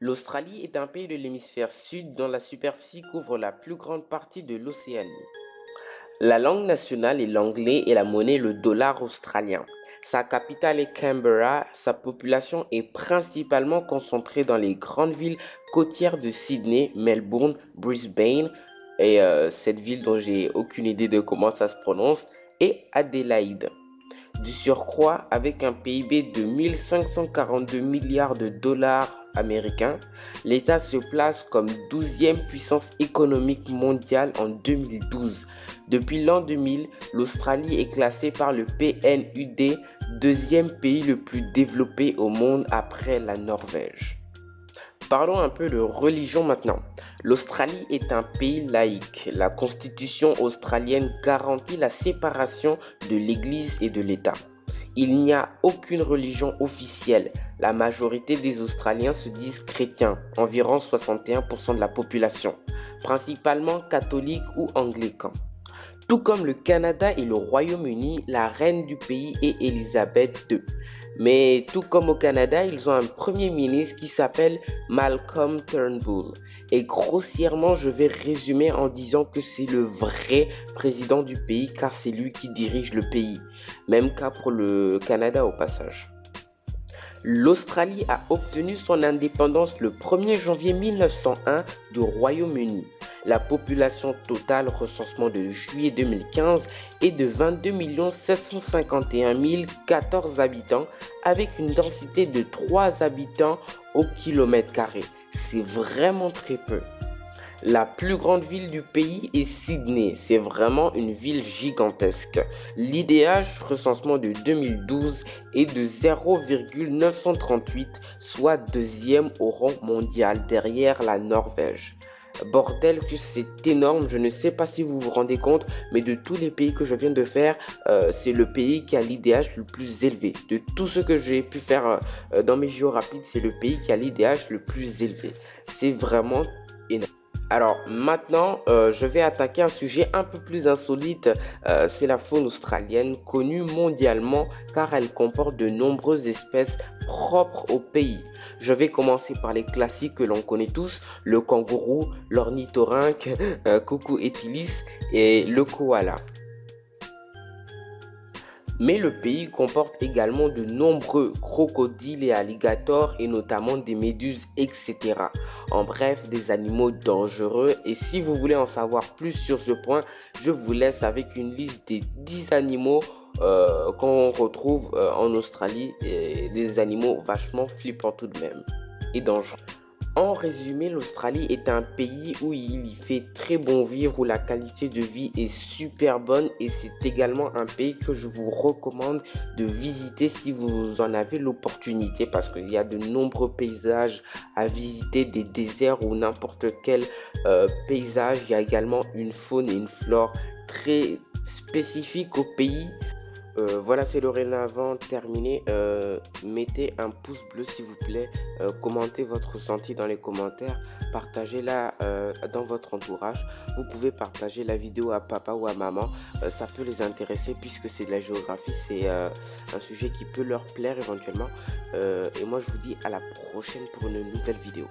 L'Australie est un pays de l'hémisphère sud dont la superficie couvre la plus grande partie de l'Océanie. La langue nationale est l'anglais et la monnaie le dollar australien. Sa capitale est Canberra, sa population est principalement concentrée dans les grandes villes côtières de Sydney, Melbourne, Brisbane et cette ville dont j'ai aucune idée de comment ça se prononce, et Adélaïde. Du surcroît, avec un PIB de 1542 milliards de dollars américains, l'État se place comme 12e puissance économique mondiale en 2012. Depuis l'an 2000, l'Australie est classée par le PNUD deuxième pays le plus développé au monde après la Norvège. Parlons un peu de religion maintenant. L'Australie est un pays laïque. La constitution australienne garantit la séparation de l'Église et de l'État. Il n'y a aucune religion officielle. La majorité des Australiens se disent chrétiens, environ 61% de la population, principalement catholiques ou anglicans. Tout comme le Canada et le Royaume-Uni, la reine du pays est Elisabeth II. Mais tout comme au Canada, ils ont un premier ministre qui s'appelle Malcolm Turnbull. Et grossièrement, je vais résumer en disant que c'est le vrai président du pays car c'est lui qui dirige le pays. Même cas pour le Canada au passage. L'Australie a obtenu son indépendance le 1er janvier 1901 du Royaume-Uni. La population totale recensement de juillet 2015 est de 22 751 014 habitants avec une densité de 3 habitants au kilomètre carré. C'est vraiment très peu. La plus grande ville du pays est Sydney, c'est vraiment une ville gigantesque. L'IDH recensement de 2012 est de 0,938, soit deuxième au rang mondial derrière la Norvège. Bordel que c'est énorme, je ne sais pas si vous vous rendez compte, mais de tous les pays que je viens de faire, c'est le pays qui a l'IDH le plus élevé. De tout ce que j'ai pu faire dans mes JO rapides, c'est le pays qui a l'IDH le plus élevé. C'est vraiment énorme. Alors maintenant, je vais attaquer un sujet un peu plus insolite, c'est la faune australienne, connue mondialement car elle comporte de nombreuses espèces propres au pays. Je vais commencer par les classiques que l'on connaît tous, le kangourou, l'ornithorynque, Cuckoo etilis et le koala. Mais le pays comporte également de nombreux crocodiles et alligators et notamment des méduses, etc. En bref, des animaux dangereux. Et si vous voulez en savoir plus sur ce point, je vous laisse avec une liste des 10 animaux qu'on retrouve en Australie. Et des animaux vachement flippants tout de même et dangereux. En résumé, l'Australie est un pays où il y fait très bon vivre, où la qualité de vie est super bonne et c'est également un pays que je vous recommande de visiter si vous en avez l'opportunité parce qu'il y a de nombreux paysages à visiter, des déserts ou n'importe quel paysage. Il y a également une faune et une flore très spécifiques au pays. Voilà, c'est dorénavant terminé. Mettez un pouce bleu s'il vous plaît. Commentez votre ressenti dans les commentaires. Partagez-la dans votre entourage. Vous pouvez partager la vidéo à papa ou à maman. Ça peut les intéresser puisque c'est de la géographie. C'est un sujet qui peut leur plaire éventuellement. Et moi, je vous dis à la prochaine pour une nouvelle vidéo.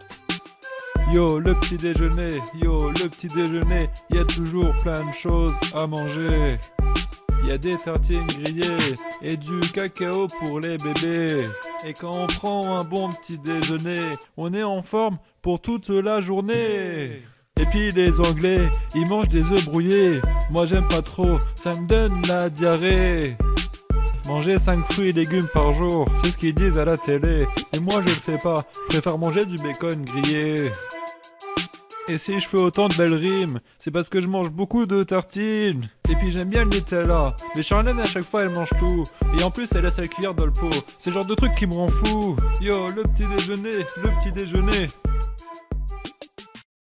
Yo, le petit déjeuner, il y a toujours plein de choses à manger. Il y a des tartines grillées et du cacao pour les bébés. Et quand on prend un bon petit déjeuner, on est en forme pour toute la journée. Et puis les Anglais, ils mangent des œufs brouillés. Moi j'aime pas trop, ça me donne la diarrhée. Manger 5 fruits et légumes par jour, c'est ce qu'ils disent à la télé. Et moi je le fais pas, je préfère manger du bacon grillé. Et si je fais autant de belles rimes, c'est parce que je mange beaucoup de tartines. Et puis j'aime bien le Nutella, mais Charlène à chaque fois elle mange tout. Et en plus elle laisse la cuillère dans le pot, c'est le genre de truc qui me rend fou. Yo, le petit déjeuner,